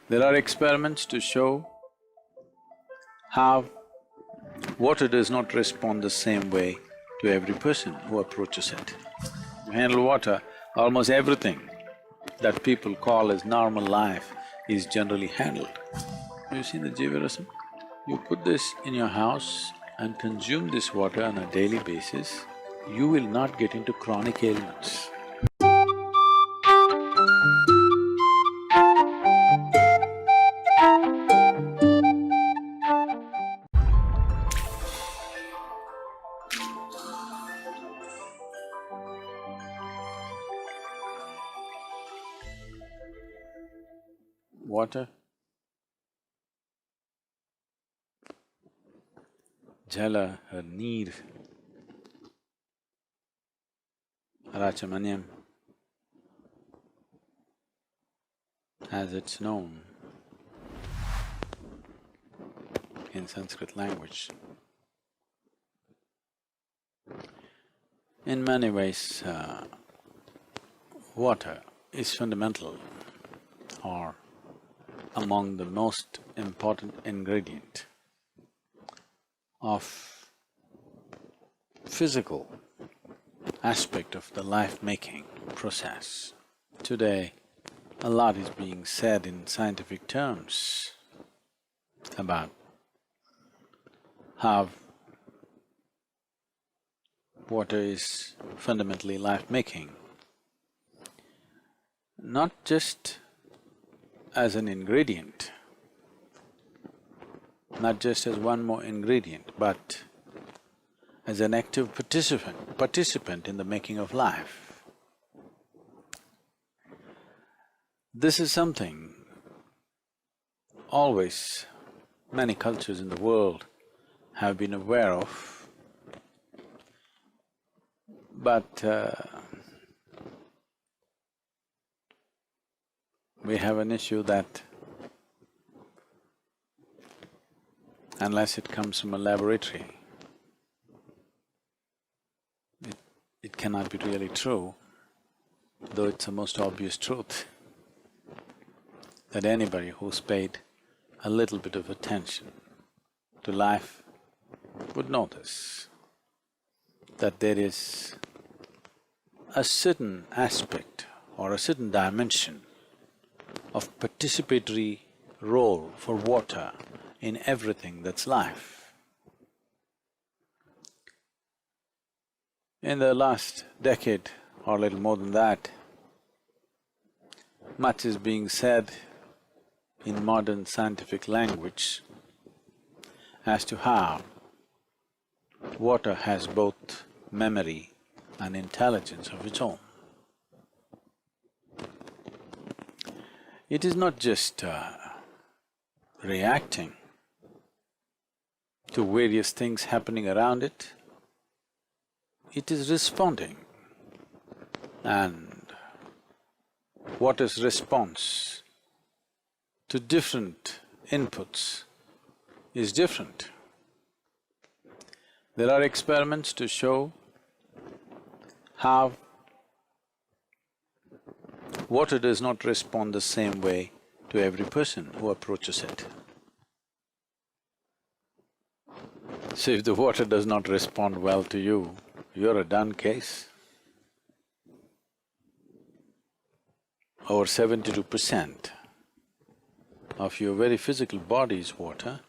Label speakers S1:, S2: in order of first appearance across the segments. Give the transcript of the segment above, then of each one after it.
S1: There are experiments to show how water does not respond the same way to every person who approaches it. To handle water, almost everything that people call as normal life is generally handled. Have you seen the Jivarasam? You put this in your house and consume this water on a daily basis, you will not get into chronic ailments. Water, jala or neer, rachamanyam, as it's known in Sanskrit language. In many ways, water is fundamental or among the most important ingredient of physical aspect of the life-making process. Today, a lot is being said in scientific terms about how water is fundamentally life-making, not just as an ingredient, not just as one more ingredient, but as an active participant in the making of life. This is something always many cultures in the world have been aware of, but we have an issue that unless it comes from a laboratory, it cannot be really true, though it's the most obvious truth that anybody who's paid a little bit of attention to life would notice that there is a certain aspect or a certain dimension of participatory role for water in everything that's life. In the last decade or a little more than that, much is being said in modern scientific language as to how water has both memory and intelligence of its own. It is not just reacting to various things happening around it, it is responding. And water's response to different inputs is different. There are experiments to show how water does not respond the same way to every person who approaches it. So if the water does not respond well to you, you're a done case. Over 72% of your very physical body is water.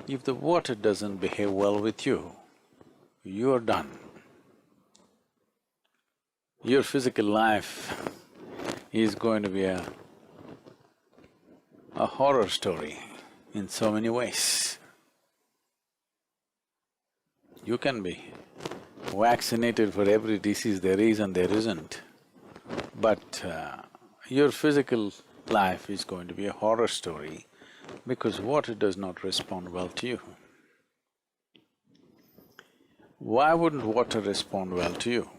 S1: If the water doesn't behave well with you, you're done. Your physical life is going to be a horror story in so many ways. You can be vaccinated for every disease there is and there isn't, but your physical life is going to be a horror story because water does not respond well to you. Why wouldn't water respond well to you?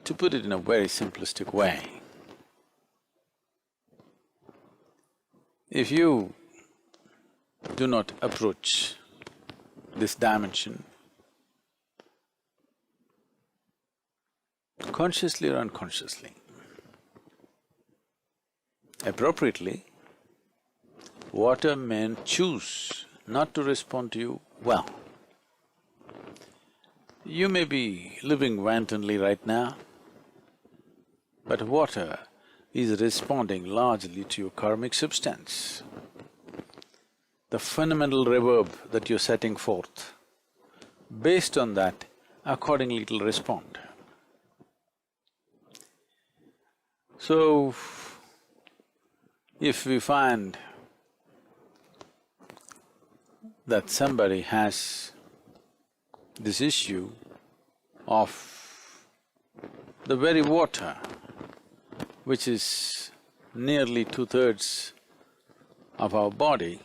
S1: To put it in a very simplistic way, if you do not approach this dimension consciously or unconsciously. Appropriately, water may choose not to respond to you well. You may be living wantonly right now, but water is responding largely to your karmic substance. The fundamental reverb that you're setting forth, based on that, accordingly it'll respond. So, if we find that somebody has this issue of the very water, which is nearly 2/3 of our body,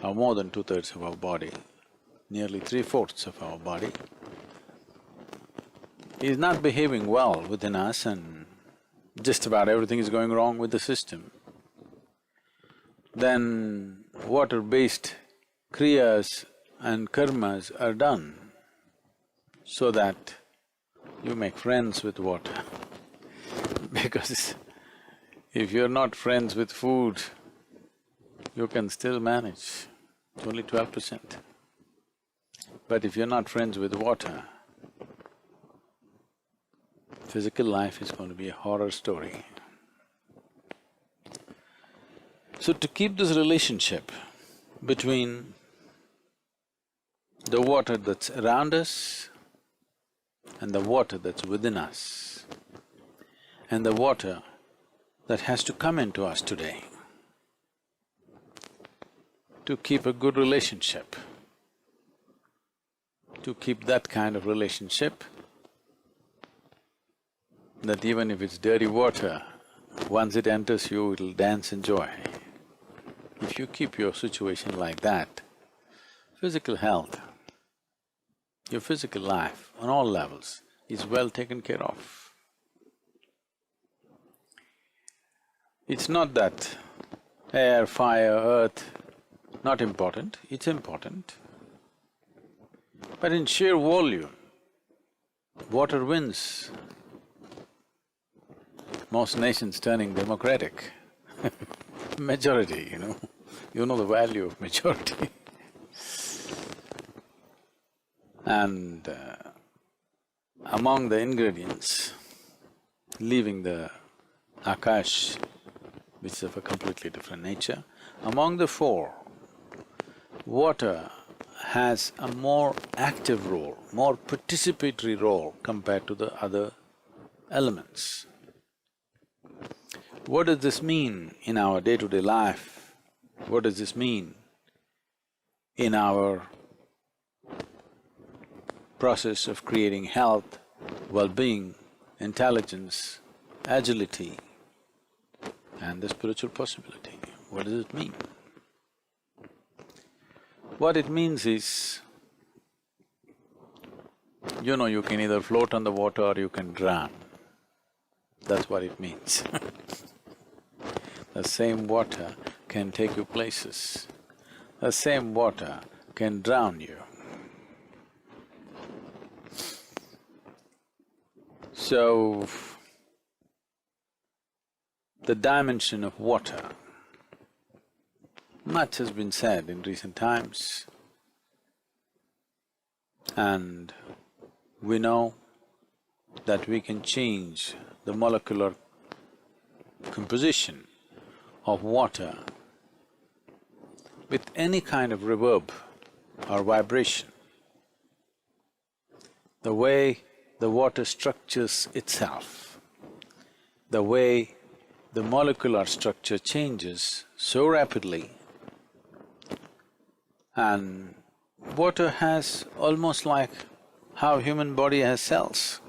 S1: or more than 2/3 of our body, nearly 3/4 of our body, is not behaving well within us and just about everything is going wrong with the system, then water-based kriyas and karmas are done so that you make friends with water. Because if you're not friends with food, you can still manage, it's only 12%. But if you're not friends with water, physical life is going to be a horror story. So to keep this relationship between the water that's around us and the water that's within us and the water that has to come into us today, to keep a good relationship, to keep that kind of relationship, that even if it's dirty water, once it enters you, it'll dance in joy. If you keep your situation like that, physical health, your physical life on all levels is well taken care of. It's not that air, fire, earth, not important, it's important. But in sheer volume, water wins. Most nations turning democratic majority, you know the value of majority. And among the ingredients, leaving the Akash, which is of a completely different nature, among the four, water has a more active role, more participatory role compared to the other elements. What does this mean in our day-to-day life? What does this mean in our process of creating health, well-being, intelligence, agility, and the spiritual possibility? What does it mean? What it means is, you can either float on the water or you can drown. That's what it means. The same water can take you places. The same water can drown you. So, the dimension of water, much has been said in recent times, and we know that we can change the molecular composition of water with any kind of reverb or vibration. The way the water structures itself, the way the molecular structure changes so rapidly, and water has almost like how human body has cells.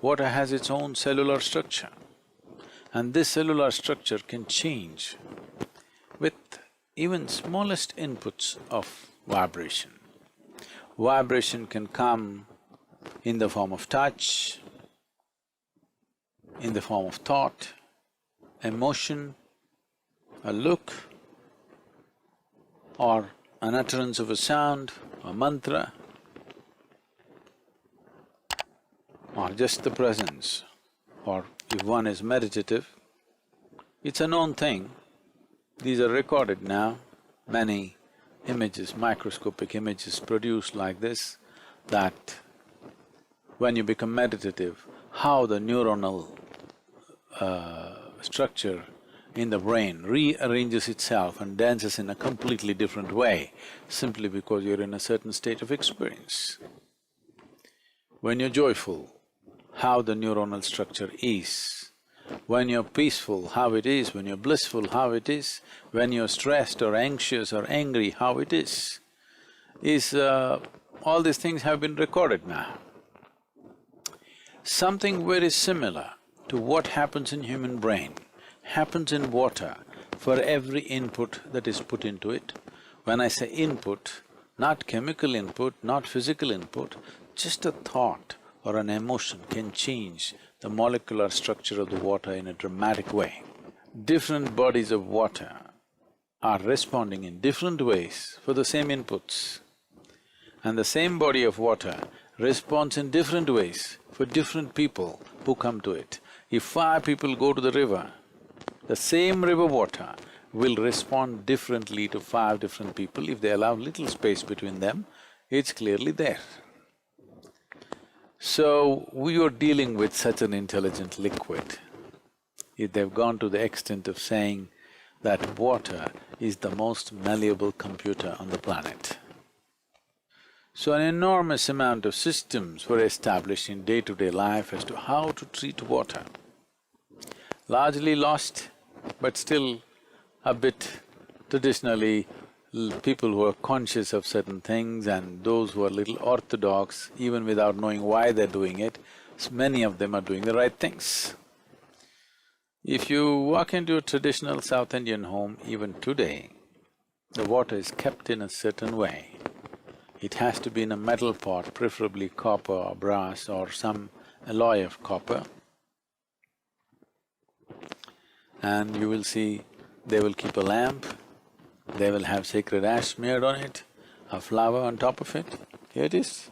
S1: Water has its own cellular structure, and this cellular structure can change with even smallest inputs of vibration. Vibration can come in the form of touch, in the form of thought, emotion, a look, or an utterance of a sound, a mantra. or just the presence, or if one is meditative, it's a known thing. These are recorded now, many images, microscopic images produced like this, that when you become meditative, how the neuronal structure in the brain rearranges itself and dances in a completely different way, simply because you're in a certain state of experience. When you're joyful, how the neuronal structure is. When you're peaceful, how it is. When you're blissful, how it is. When you're stressed or anxious or angry, how it is. All these things have been recorded now. Something very similar to what happens in human brain happens in water for every input that is put into it. When I say input, not chemical input, not physical input, just a thought or an emotion can change the molecular structure of the water in a dramatic way. Different bodies of water are responding in different ways for the same inputs. And the same body of water responds in different ways for different people who come to it. If 5 people go to the river, the same river water will respond differently to 5 different people. If they allow little space between them, it's clearly there. So, we are dealing with such an intelligent liquid. If they've gone to the extent of saying that water is the most malleable computer on the planet. So an enormous amount of systems were established in day-to-day life as to how to treat water. Largely lost, but still a bit traditionally, people who are conscious of certain things and those who are little orthodox, even without knowing why they're doing it, many of them are doing the right things. If you walk into a traditional South Indian home, even today, the water is kept in a certain way. It has to be in a metal pot, preferably copper or brass or some alloy of copper. And you will see they will keep a lamp, they will have sacred ash smeared on it, a flower on top of it. Here it is.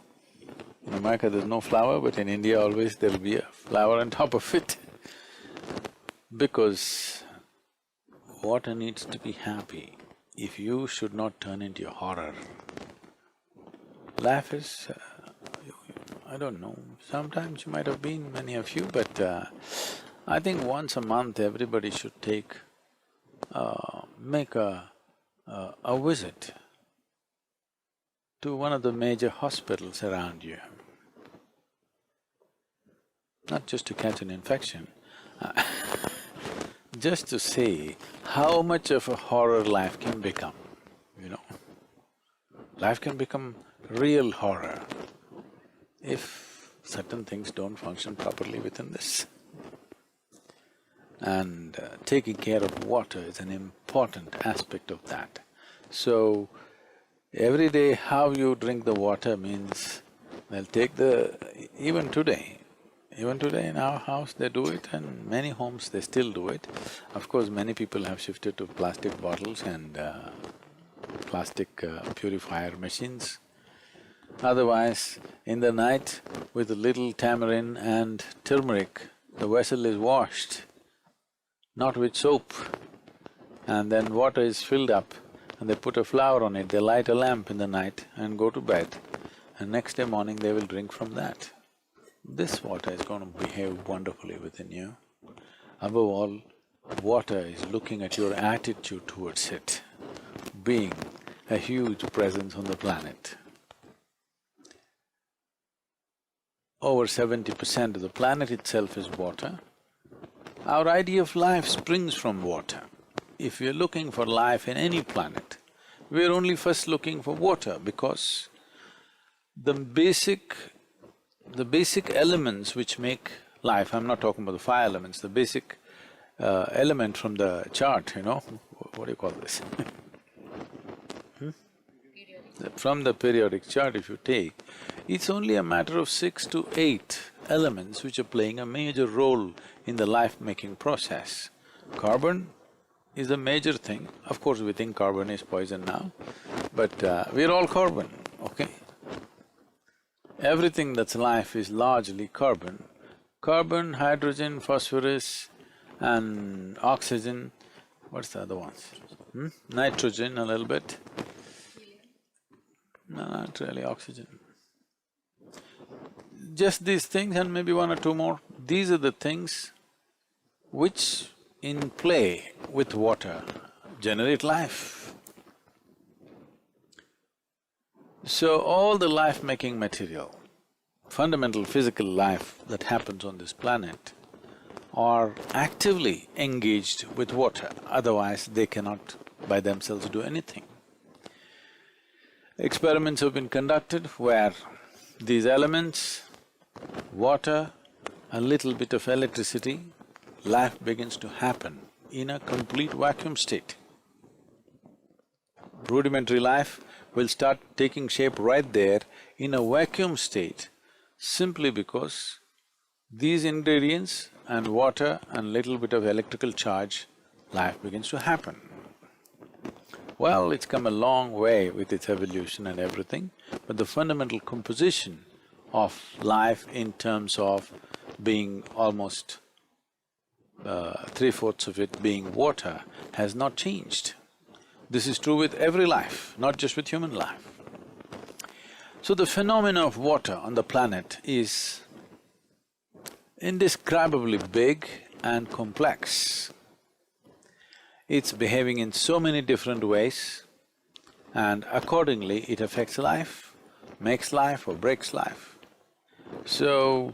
S1: In America there's no flower, but in India always there'll be a flower on top of it. Because water needs to be happy. If you should not turn into a horror, life is… I don't know, sometimes you might have been, many of you, but I think once a month everybody should make a visit to one of the major hospitals around you. Not just to catch an infection, just to see how much of a horror life can become, you know. Life can become real horror if certain things don't function properly within this. And taking care of water is an important aspect of that. So, every day how you drink the water means, they'll take even today in our house they do it, and many homes they still do it. Of course, many people have shifted to plastic bottles and plastic purifier machines. Otherwise, in the night, with a little tamarind and turmeric, the vessel is washed, not with soap. And then water is filled up and they put a flower on it, they light a lamp in the night and go to bed. And next day morning they will drink from that. This water is going to behave wonderfully within you. Above all, water is looking at your attitude towards it, being a huge presence on the planet. Over 70% of the planet itself is water. Our idea of life springs from water. If we are looking for life in any planet, we are only first looking for water because the basic elements which make life, I'm not talking about the 5 elements, the basic element from the chart, you know, what do you call this? From the periodic chart if you take, it's only a matter of 6 to 8 elements which are playing a major role in the life-making process. Carbon is a major thing. Of course, we think carbon is poison now, but we're all carbon, okay? Everything that's life is largely carbon. Carbon, hydrogen, phosphorus and oxygen. What's the other ones? Nitrogen a little bit. No, not really oxygen. Just these things and maybe one or two more. These are the things which in play with water generate life. So all the life-making material, fundamental physical life that happens on this planet are actively engaged with water, otherwise they cannot by themselves do anything. Experiments have been conducted where these elements, water, a little bit of electricity, life begins to happen in a complete vacuum state. Rudimentary life will start taking shape right there in a vacuum state simply because these ingredients and water and little bit of electrical charge, life begins to happen. Well, it's come a long way with its evolution and everything, but the fundamental composition of life in terms of being almost 3/4 of it being water has not changed. This is true with every life, not just with human life. So the phenomena of water on the planet is indescribably big and complex. It's behaving in so many different ways and accordingly it affects life, makes life or breaks life. So,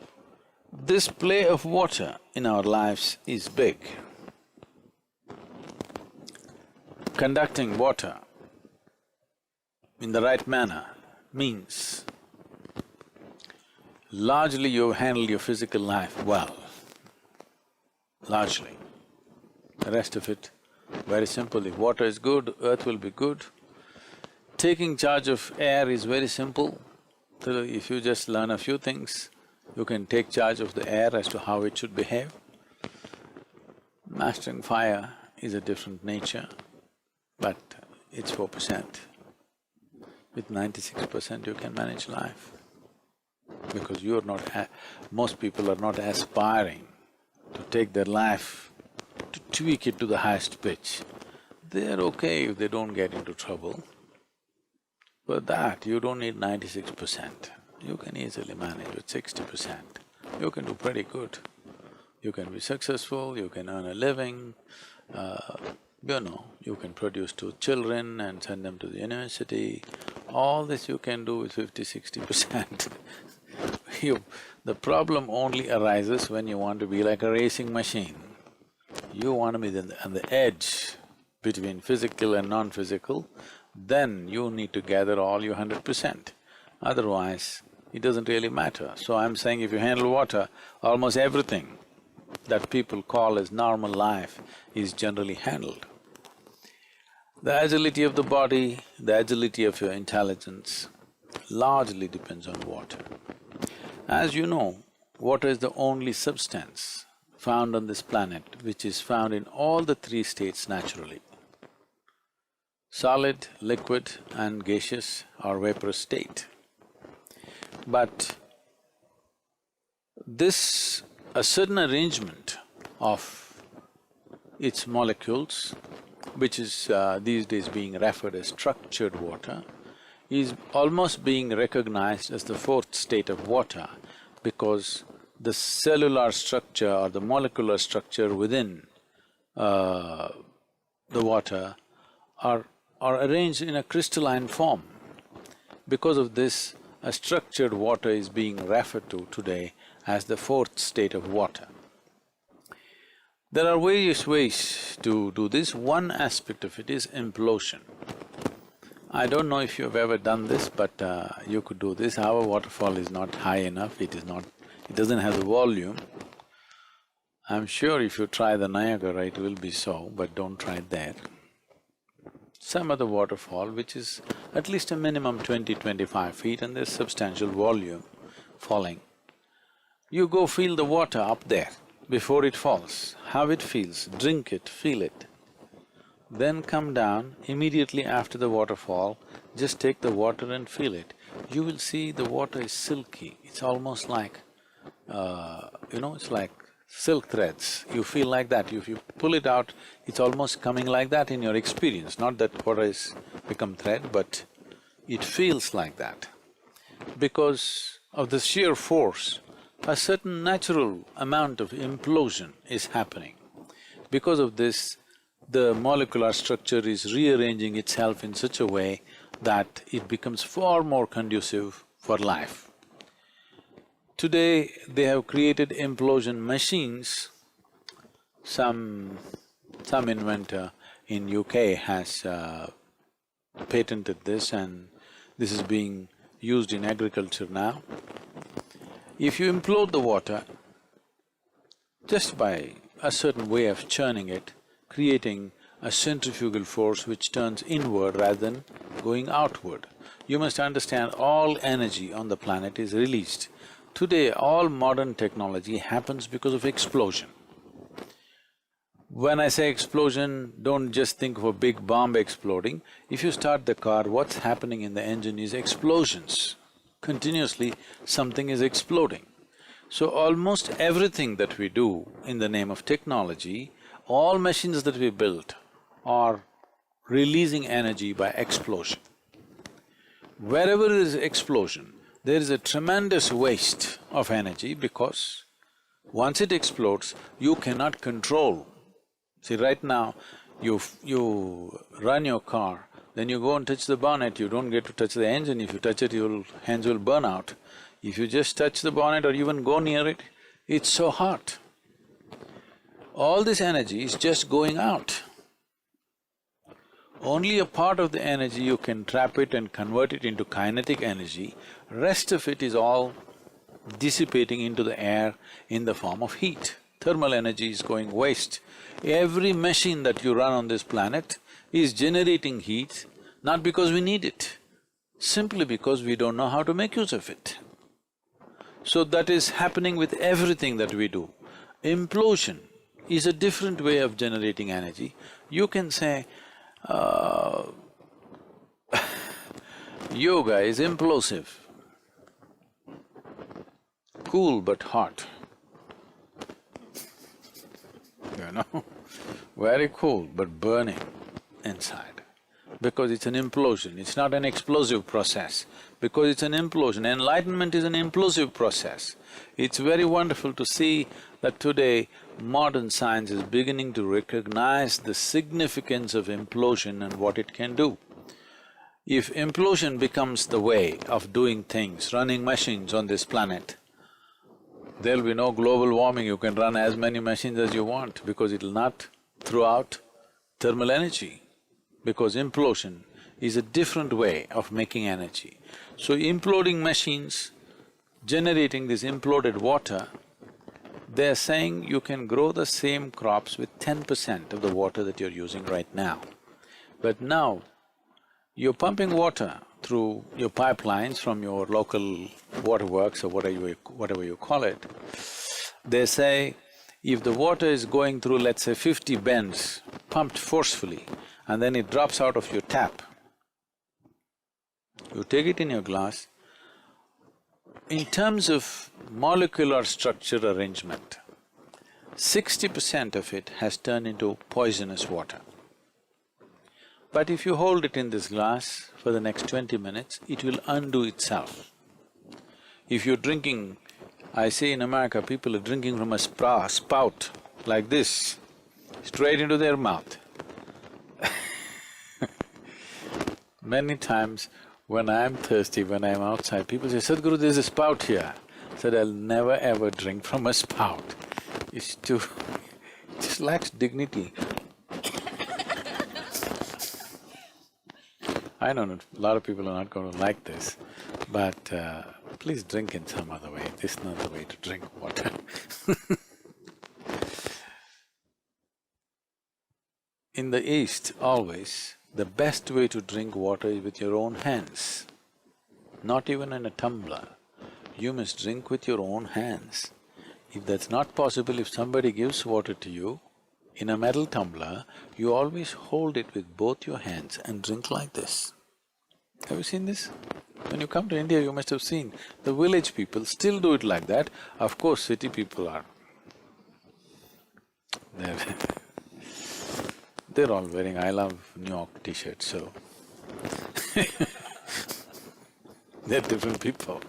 S1: this play of water in our lives is big. Conducting water in the right manner means largely you've handled your physical life well, largely. The rest of it, very simple, if water is good, earth will be good. Taking charge of air is very simple. So if you just learn a few things, you can take charge of the air as to how it should behave. Mastering fire is a different nature, but it's 4%. With 96% you can manage life. Because you're not… most people are not aspiring to take their life, to tweak it to the highest pitch. They're okay if they don't get into trouble. But that, you don't need 96%. You can easily manage with 60%. You can do pretty good. You can be successful, you can earn a living, you can produce 2 children and send them to the university. All this you can do with 50–60%. The problem only arises when you want to be like a racing machine. You want to be on the edge between physical and non-physical, then you need to gather all your 100%. Otherwise, it doesn't really matter. So I'm saying if you handle water, almost everything that people call as normal life is generally handled. The agility of the body, the agility of your intelligence largely depends on water. As you know, water is the only substance found on this planet which is found in all the 3 states naturally. Solid, liquid and gaseous or vaporous state. But a certain arrangement of its molecules, which is these days being referred as structured water, is almost being recognized as the 4th state of water because the cellular structure or the molecular structure within the water are arranged in a crystalline form. Because of this, a structured water is being referred to today as the 4th state of water. There are various ways to do this. One aspect of it is implosion. I don't know if you've ever done this, but you could do this. Our waterfall is not high enough, it doesn't have the volume. I'm sure if you try the Niagara, it will be so, but don't try it there. Some other waterfall which is at least a minimum 20–25 feet and there's substantial volume falling. You go feel the water up there before it falls, how it feels, drink it, feel it. Then come down, immediately after the waterfall, just take the water and feel it. you will see the water is silky. It's almost like, it's like silk threads. You feel like that. If you pull it out, it's almost coming like that in your experience. Not that water has become thread, but it feels like that. Because of the sheer force, a certain natural amount of implosion is happening. Because of this, the molecular structure is rearranging itself in such a way that it becomes far more conducive for life. Today, they have created implosion machines. Some inventor in UK has patented this, and this is being used in agriculture now. If you implode the water, just by a certain way of churning it, creating a centrifugal force which turns inward rather than going outward. You must understand all energy on the planet is released. Today, all modern technology happens because of explosion. When I say explosion, don't just think of a big bomb exploding. If you start the car, what's happening in the engine is explosions. Continuously, something is exploding. So almost everything that we do in the name of technology, all machines that we built are releasing energy by explosion. Wherever there is explosion, there is a tremendous waste of energy because once it explodes, you cannot control. See, right now, you run your car, then you go and touch the bonnet, you don't get to touch the engine. If you touch it, your hands will burn out. If you just touch the bonnet or even go near it, it's so hot. All this energy is just going out. Only a part of the energy you can trap it and convert it into kinetic energy, rest of it is all dissipating into the air in the form of heat. Thermal energy is going waste. Every machine that you run on this planet is generating heat, not because we need it, simply because we don't know how to make use of it. So that is happening with everything that we do. Implosion is a different way of generating energy. You can say, yoga is implosive, cool but hot. Very cool but burning inside. Because it's an implosion, it's not an explosive process. Because it's an implosion, enlightenment is an implosive process. It's very wonderful to see that today modern science is beginning to recognize the significance of implosion and what it can do. If implosion becomes the way of doing things, running machines on this planet, there'll be no global warming, you can run as many machines as you want because it'll not throw out thermal energy, because implosion is a different way of making energy. So imploding machines, generating this imploded water, they're saying you can grow the same crops with 10% of the water that you're using right now. But now, you're pumping water through your pipelines from your local waterworks or whatever you call it. They say, if the water is going through, let's say 50 bends, pumped forcefully, and then it drops out of your tap, you take it in your glass, in terms of molecular structure arrangement, 60% of it has turned into poisonous water. But if you hold it in this glass for the next 20 minutes, it will undo itself. If you're drinking, I see in America, people are drinking from a spout like this, straight into their mouth. Many times when I'm thirsty, when I'm outside, people say, Sadhguru, there's a spout here. I said, I'll never ever drink from a spout. It's too… it just lacks dignity. I know a lot of people are not going to like this, but please drink in some other way. This is not the way to drink water. In the East, always, the best way to drink water is with your own hands, not even in a tumbler. You must drink with your own hands. If that's not possible, if somebody gives water to you in a metal tumbler, you always hold it with both your hands and drink like this. Have you seen this? When you come to India, you must have seen, the village people still do it like that. Of course, city people are… they're they're all wearing I Love New York t-shirts, so they're different people.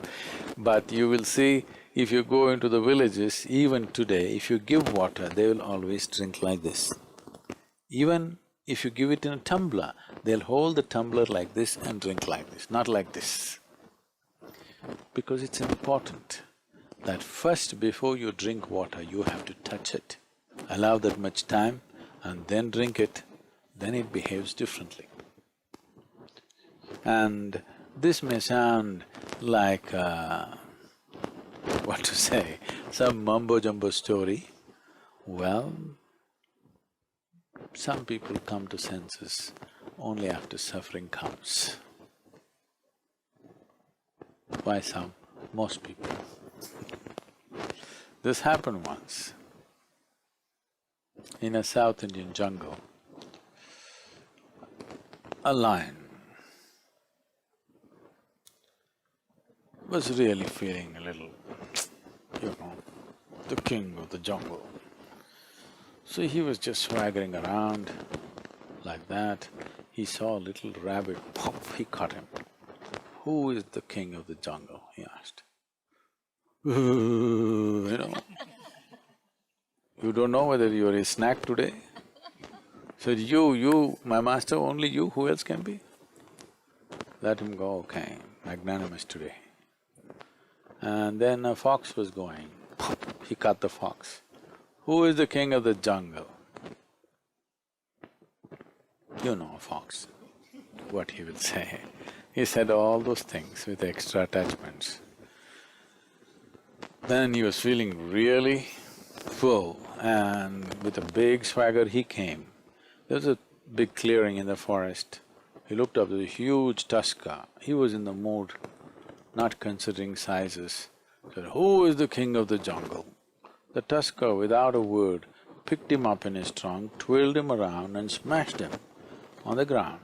S1: But you will see, if you go into the villages, even today, if you give water, they will always drink like this. Even if you give it in a tumbler, they'll hold the tumbler like this and drink like this, not like this. Because it's important that first, before you drink water, you have to touch it. Allow that much time and then drink it, then it behaves differently. And this may sound like what to say, some mumbo-jumbo story. Well, some people come to senses only after suffering comes. Why some? Most people. This happened once in a South Indian jungle. A lion was really feeling a little, the king of the jungle. So he was just swaggering around like that. He saw a little rabbit, pop, he caught him. "Who is the king of the jungle?" he asked. You don't know whether you're a snack today? Said, you, my master, only you, who else can be? Let him go, okay, magnanimous today. And then a fox was going, pop, he caught the fox. "Who is the king of the jungle?" You know a fox, what he will say. He said all those things with extra attachments. Then he was feeling really full, and with a big swagger he came. There was a big clearing in the forest. He looked up, there was a huge tusker. He was in the mood, not considering sizes. Said, "Who is the king of the jungle?" The tusker, without a word, picked him up in his trunk, twirled him around and smashed him on the ground.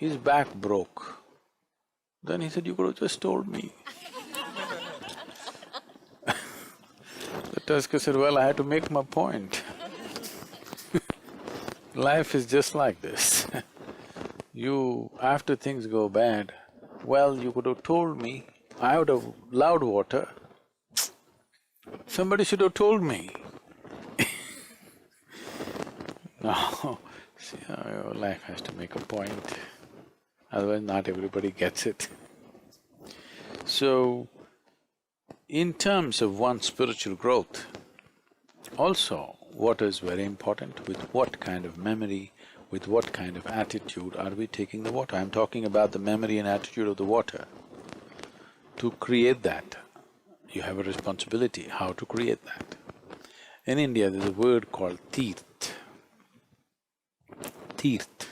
S1: His back broke. Then he said, "You could have just told me." The tusker said, "Well, I had to make my point." Life is just like this. After things go bad, "Well, you could have told me, I would have loved water. Somebody should have told me." No, see, your life has to make a point, otherwise not everybody gets it. So, in terms of one's spiritual growth, also water is very important. With what kind of memory, with what kind of attitude are we taking the water? I'm talking about the memory and attitude of the water. To create that, you have a responsibility, how to create that. In India, there's a word called teerth. Teerth.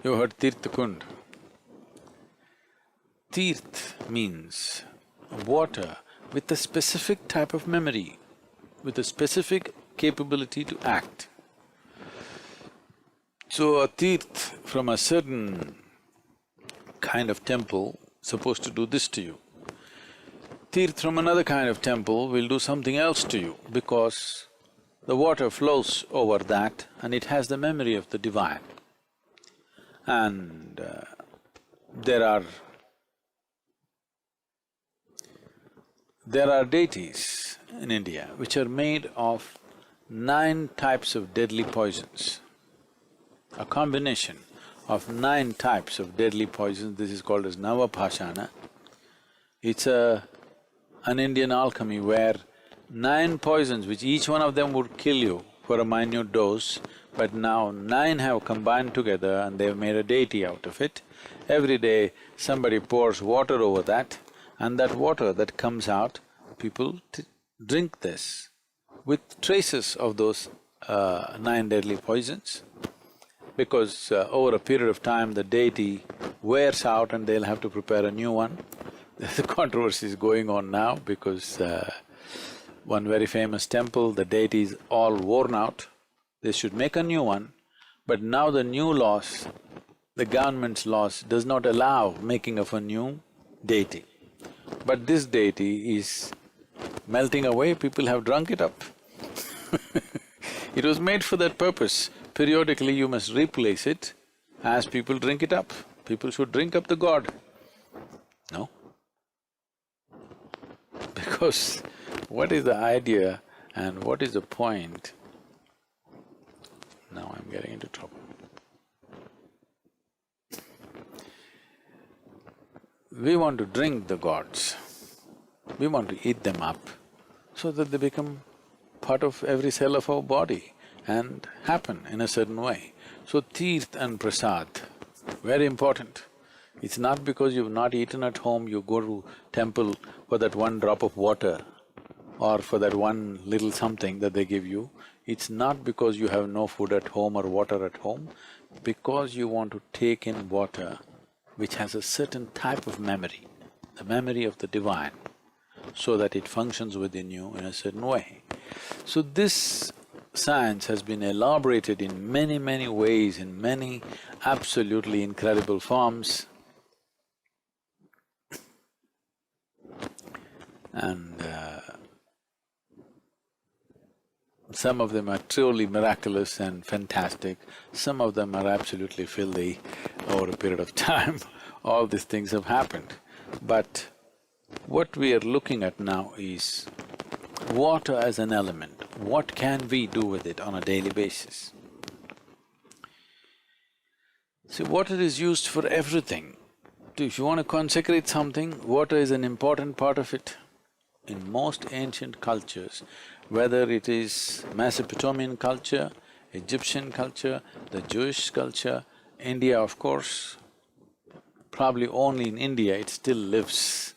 S1: You heard Tirth Kund? Teerth means water with a specific type of memory, with a specific capability to act. So a teerth from a certain kind of temple supposed to do this to you. Teerth from another kind of temple will do something else to you because the water flows over that and it has the memory of the divine. And there are deities in India which are made of 9 types of deadly poisons. A combination of 9 types of deadly poisons, this is called as Navapashana. It's an Indian alchemy where 9 poisons, which each one of them would kill you for a minute dose, but now 9 have combined together and they've made a deity out of it. Every day somebody pours water over that, and that water that comes out, people drink this with traces of those 9 deadly poisons. Because over a period of time the deity wears out and they'll have to prepare a new one. The controversy is going on now because one very famous temple, the deity is all worn out. They should make a new one, but now the new laws, the government's laws does not allow making of a new deity. But this deity is melting away, people have drunk it up. It was made for that purpose. Periodically you must replace it as people drink it up. People should drink up the god. No? Because what is the idea and what is the point? Now I'm getting into trouble. We want to drink the gods, we want to eat them up so that they become part of every cell of our body and happen in a certain way. So tirth and prasad, very important. It's not because you've not eaten at home, you go to temple for that one drop of water or for that one little something that they give you. It's not because you have no food at home or water at home, because you want to take in water which has a certain type of memory, the memory of the divine, so that it functions within you in a certain way. So this science has been elaborated in many, many ways, in many absolutely incredible forms. And some of them are truly miraculous and fantastic, some of them are absolutely filthy over a period of time. All these things have happened. But what we are looking at now is water as an element. What can we do with it on a daily basis? See, water is used for everything. If you want to consecrate something, water is an important part of it. In most ancient cultures, whether it is Mesopotamian culture, Egyptian culture, the Jewish culture, India of course, probably only in India it still lives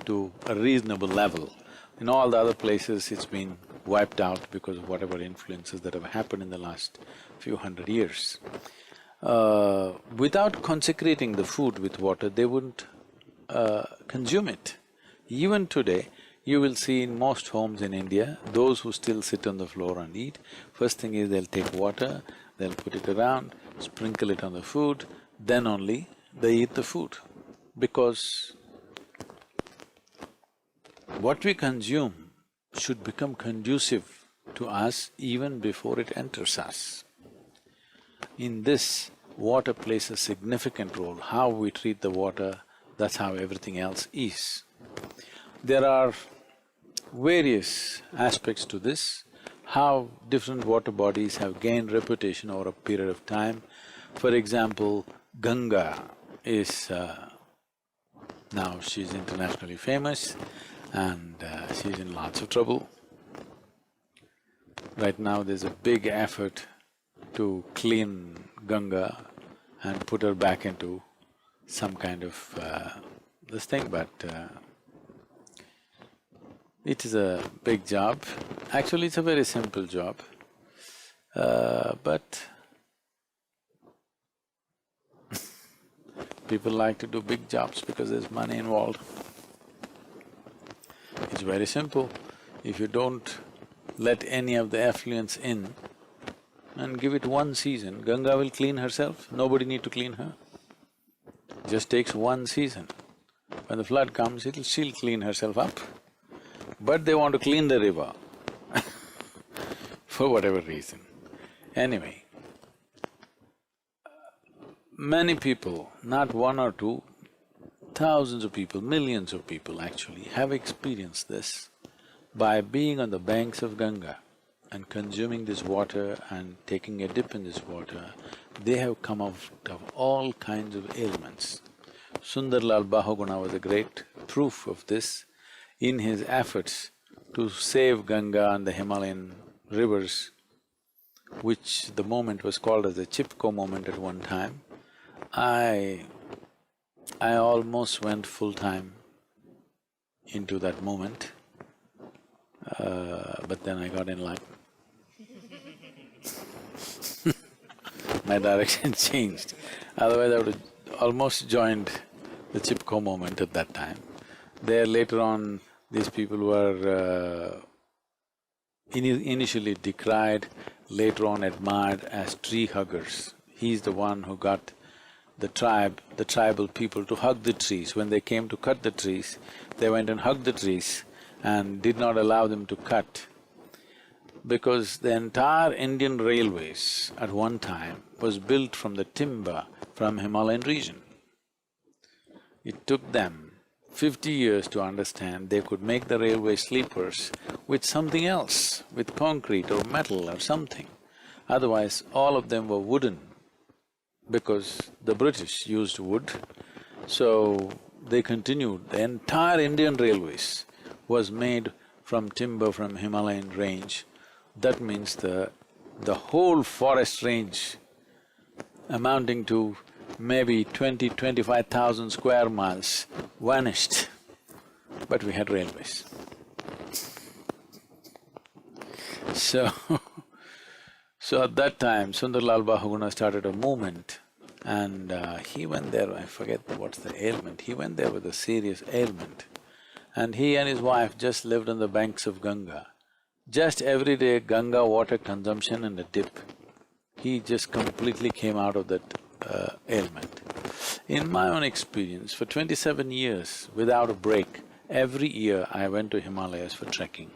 S1: to a reasonable level. In all the other places it's been wiped out because of whatever influences that have happened in the last few hundred years. Without consecrating the food with water, they wouldn't consume it. Even today, you will see in most homes in India, those who still sit on the floor and eat, first thing is they'll take water, they'll put it around, sprinkle it on the food, then only they eat the food. Because what we consume should become conducive to us even before it enters us. In this, water plays a significant role. How we treat the water, that's how everything else is. There are various aspects to this, how different water bodies have gained reputation over a period of time. For example, Ganga is… now she's internationally famous and she's in lots of trouble. Right now there's a big effort to clean Ganga and put her back into some kind of this thing, but it is a big job. Actually, it's a very simple job, but people like to do big jobs because there's money involved. It's very simple. If you don't let any of the effluents in and give it one season, Ganga will clean herself, nobody need to clean her. Just takes one season. When the flood comes, she'll clean herself up. But they want to clean the river for whatever reason. Anyway, many people, not one or two, thousands of people, millions of people actually have experienced this by being on the banks of Ganga and consuming this water and taking a dip in this water. They have come out of all kinds of ailments. Sundarlal Bahuguna was a great proof of this. In his efforts to save Ganga and the Himalayan rivers, which the movement was called as the Chipko movement at one time, I almost went full-time into that movement, but then I got enlightened. My direction changed. Otherwise I would have almost joined the Chipko movement at that time. There later on, these people were initially decried, later on admired as tree huggers. He's the one who got the tribal people to hug the trees. When they came to cut the trees, they went and hugged the trees and did not allow them to cut. Because the entire Indian railways at one time was built from the timber from Himalayan region. It took them 50 years to understand they could make the railway sleepers with something else, with concrete or metal or something. Otherwise, all of them were wooden because the British used wood. So they continued. The entire Indian railways was made from timber from Himalayan range. That means the whole forest range amounting to maybe 25,000 square miles vanished, but we had railways. So at that time, Sundarlal Bahuguna started a movement and he went there, I forget what's the ailment, he went there with a serious ailment. And he and his wife just lived on the banks of Ganga. Just every day Ganga water consumption and a dip. He just completely came out of that ailment. In my own experience, for 27 years, without a break, every year I went to Himalayas for trekking.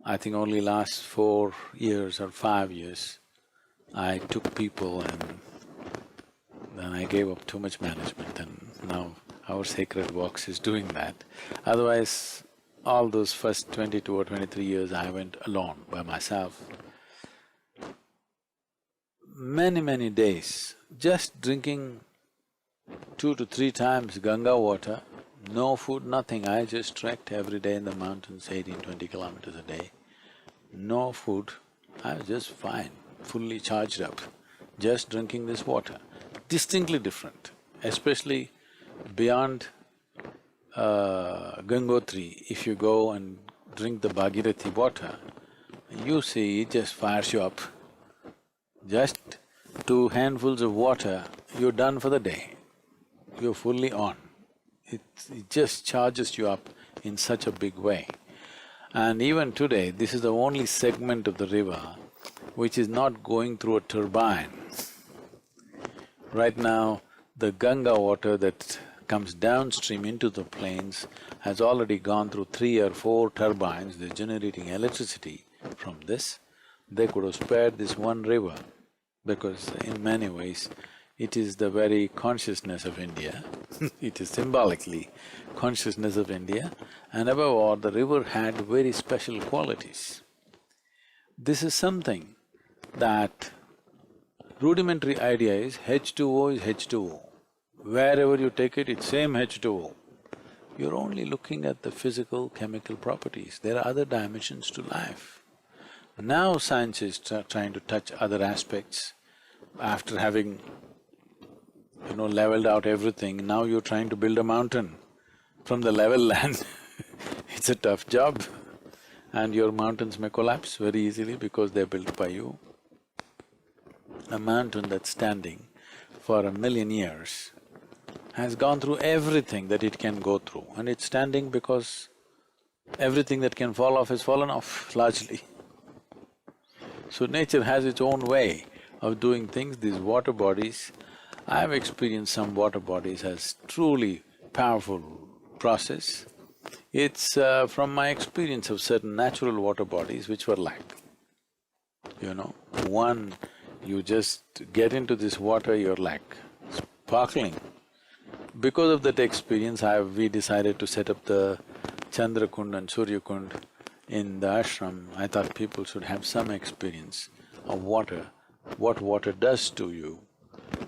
S1: I think only last 4 years or 5 years, I took people and then I gave up too much management and now our Sacred Walks is doing that. Otherwise, all those first 22 or 23 years I went alone, by myself. Many days, just drinking 2 to 3 times Ganga water, no food, nothing. I just trekked every day in the mountains, 18-20 kilometers a day. No food, I was just fine, fully charged up, just drinking this water. Distinctly different, especially beyond Gangotri, if you go and drink the Bhagirathi water, you see it just fires you up. Just 2 handfuls of water, you're done for the day. You're fully on. It just charges you up in such a big way. And even today, this is the only segment of the river which is not going through a turbine. Right now, the Ganga water that comes downstream into the plains has already gone through 3 or 4 turbines, they're generating electricity from this. They could have spared this one river because in many ways it is the very consciousness of India it is symbolically consciousness of India, and above all, the river had very special qualities. This is something that rudimentary idea is H2O is H2O. Wherever you take it, it's same H2O. You're only looking at the physical, chemical properties. There are other dimensions to life. Now science is trying to touch other aspects. After having, leveled out everything, now you're trying to build a mountain from the level land. It's a tough job. And your mountains may collapse very easily because they're built by you. A mountain that's standing for 1,000,000 years has gone through everything that it can go through, and it's standing because everything that can fall off has fallen off largely. So nature has its own way of doing things. These water bodies, I have experienced some water bodies as truly powerful process. It's from my experience of certain natural water bodies which were like, one, you just get into this water, you're like sparkling. Because of that experience, we decided to set up the Chandrakund and Suryakund in the ashram. I thought people should have some experience of water, what water does to you.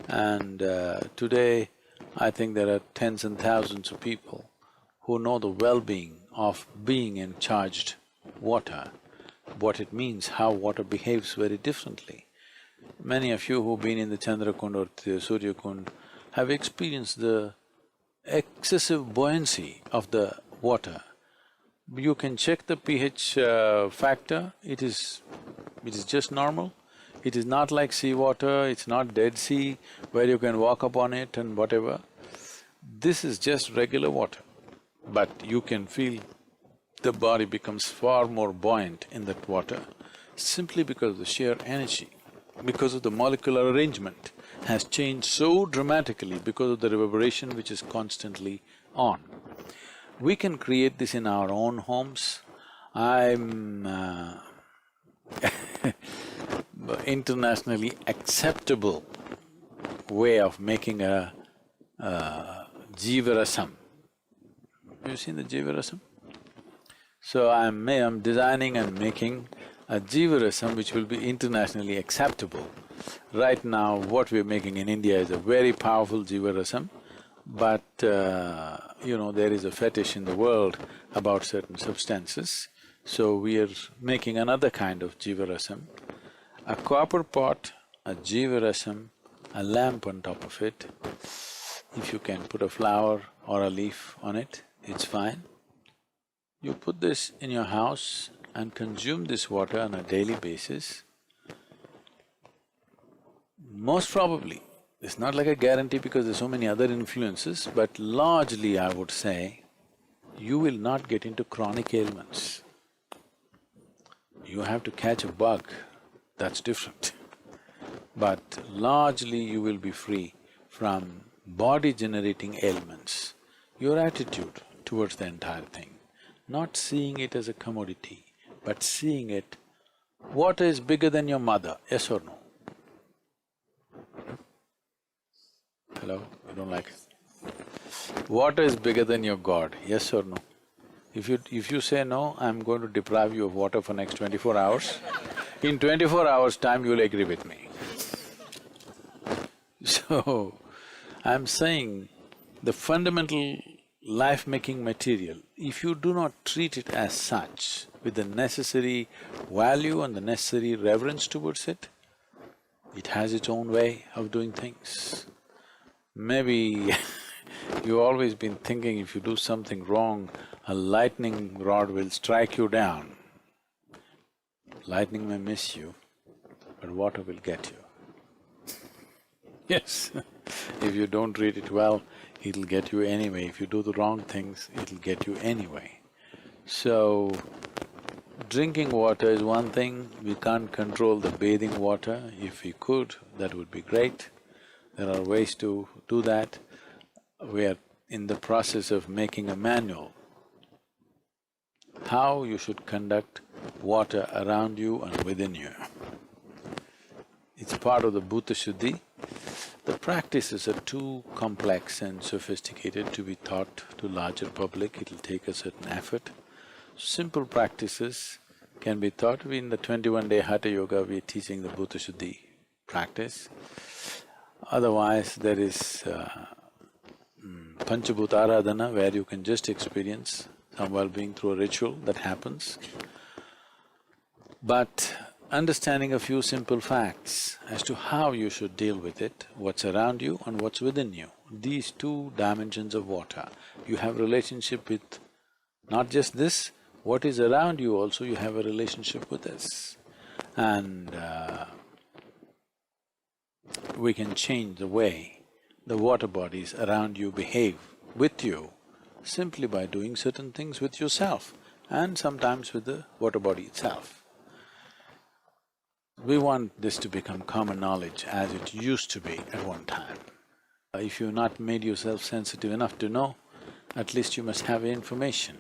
S1: And today, I think there are tens and thousands of people who know the well-being of being in charged water, what it means, how water behaves very differently. Many of you who've been in the Chandrakund or the Suryakund have experienced the excessive buoyancy of the water. You can check the pH factor, it is just normal. It is not like seawater, it's not Dead Sea where you can walk upon it and whatever. This is just regular water, but you can feel the body becomes far more buoyant in that water simply because of the sheer energy, because of the molecular arrangement. has changed so dramatically because of the reverberation which is constantly on. We can create this in our own homes. I'm internationally acceptable way of making a jivarasam. Have you seen the jivarasam? So I'm designing and making a jivarasam which will be internationally acceptable. Right now, what we're making in India is a very powerful jivarasam, but there is a fetish in the world about certain substances. So we are making another kind of jivarasam, a copper pot, a jivarasam, a lamp on top of it. If you can put a flower or a leaf on it, it's fine. You put this in your house and consume this water on a daily basis. Most probably, it's not like a guarantee because there's so many other influences, but largely I would say, you will not get into chronic ailments. You have to catch a bug, that's different. But largely you will be free from body-generating ailments. Your attitude towards the entire thing, not seeing it as a commodity, but seeing it, water is bigger than your mother, yes or no? Hello? You don't like it? Water is bigger than your God, yes or no? If you say no, I'm going to deprive you of water for next 24 hours, in 24 hours' time you'll agree with me. So, I'm saying the fundamental life-making material, if you do not treat it as such, with the necessary value and the necessary reverence towards it, it has its own way of doing things. Maybe you've always been thinking if you do something wrong, a lightning rod will strike you down. Lightning may miss you, but water will get you. Yes, if you don't treat it well, it'll get you anyway. If you do the wrong things, it'll get you anyway. So, drinking water is one thing, we can't control the bathing water. If we could, that would be great. There are ways to do that. We are in the process of making a manual how you should conduct water around you and within you. It's part of the Bhuta Shuddhi. The practices are too complex and sophisticated to be taught to larger public, it'll take a certain effort. Simple practices can be taught. In the 21-day Hatha Yoga, we're teaching the Bhuta Shuddhi practice. Otherwise, there is Panchabhuta Aradhana, where you can just experience some well-being through a ritual that happens. But understanding a few simple facts as to how you should deal with it, what's around you and what's within you. These two dimensions of water, you have relationship with not just this, what is around you also you have a relationship with this. And we can change the way the water bodies around you behave with you simply by doing certain things with yourself and sometimes with the water body itself. We want this to become common knowledge as it used to be at one time. If you've not made yourself sensitive enough to know, at least you must have information.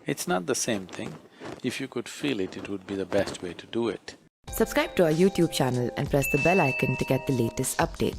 S1: It's not the same thing. If you could feel it, it would be the best way to do it.
S2: Subscribe to our YouTube channel and press the bell icon to get the latest updates.